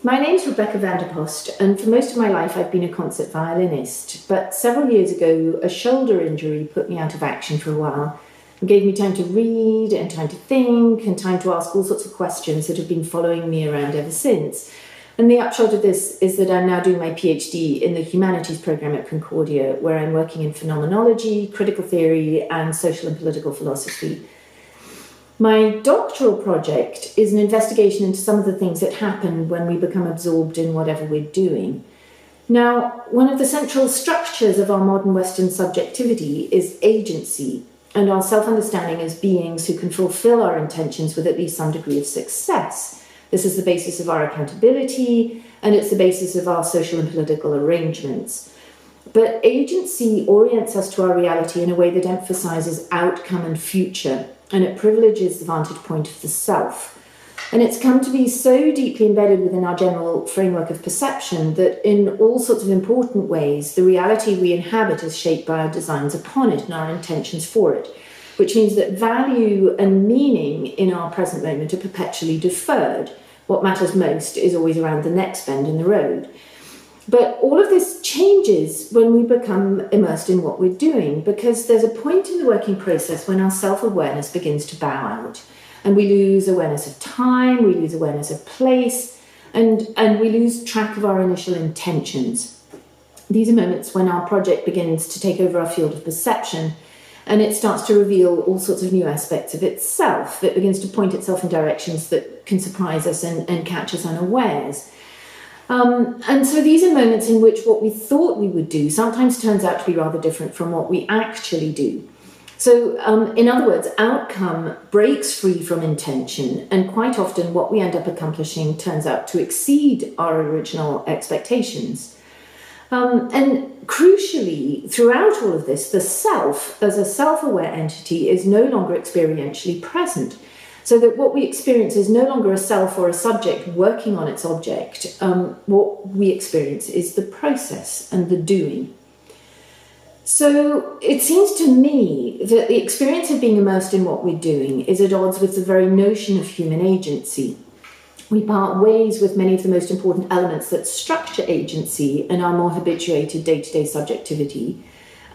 My name's Rebecca Vanderpost, and for most of my life I've been a concert violinist. But several years ago, a shoulder injury put me out of action for a while and gave me time to read and time to think and time to ask all sorts of questions that have been following me around ever since. And the upshot of this is that I'm now doing my PhD in the Humanities program at Concordia, where I'm working in phenomenology, critical theory, and social and political philosophy. My doctoral project is an investigation into some of the things that happen when we become absorbed in whatever we're doing. Now, one of the central structures of our modern Western subjectivity is agency, and our self-understanding as beings who can fulfill our intentions with at least some degree of success. This is the basis of our accountability, and it's the basis of our social and political arrangements. But agency orients us to our reality in a way that emphasizes outcome and future, and it privileges the vantage point of the self. And it's come to be so deeply embedded within our general framework of perception that in all sorts of important ways, the reality we inhabit is shaped by our designs upon it and our intentions for it, which means that value and meaning in our present moment are perpetually deferred. What matters most is always around the next bend in the road. But all of this changes when we become immersed in what we're doing, because there's a point in the working process when our self-awareness begins to bow out, and we lose awareness of time, we lose awareness of place, and we lose track of our initial intentions. These are moments when our project begins to take over our field of perception, and it starts to reveal all sorts of new aspects of itself. It begins to point itself in directions that can surprise us and catch us unawares. And so these are moments in which what we thought we would do sometimes turns out to be rather different from what we actually do. So, in other words, outcome breaks free from intention, and quite often what we end up accomplishing turns out to exceed our original expectations. And crucially, throughout all of this, the self, as a self-aware entity, is no longer experientially present. So that what we experience is no longer a self or a subject working on its object. What we experience is the process and the doing. So it seems to me that the experience of being immersed in what we're doing is at odds with the very notion of human agency. We part ways with many of the most important elements that structure agency and our more habituated day-to-day subjectivity.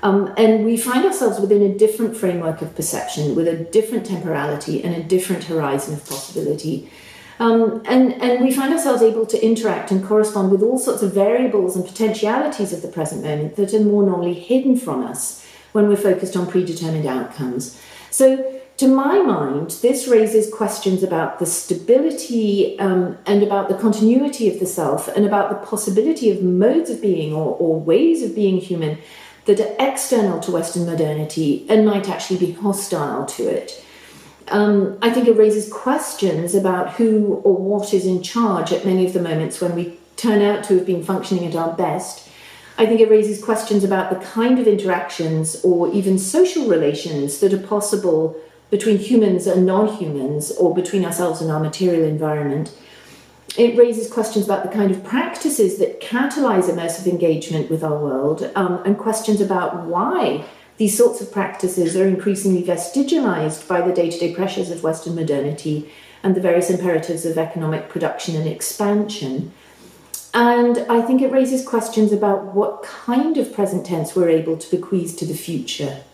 And we find ourselves within a different framework of perception, with a different temporality and a different horizon of possibility. And we find ourselves able to interact and correspond with all sorts of variables and potentialities of the present moment that are more normally hidden from us when we're focused on predetermined outcomes. So, to my mind, this raises questions about the stability and about the continuity of the self, and about the possibility of modes of being or ways of being human that are external to Western modernity and might actually be hostile to it. I think it raises questions about who or what is in charge at many of the moments when we turn out to have been functioning at our best. I think it raises questions about the kind of interactions or even social relations that are possible between humans and non-humans, or between ourselves and our material environment. It raises questions about the kind of practices that catalyze immersive engagement with our world, and questions about why these sorts of practices are increasingly vestigialized by the day-to-day pressures of Western modernity and the various imperatives of economic production and expansion. And I think it raises questions about what kind of present tense we're able to bequeath to the future.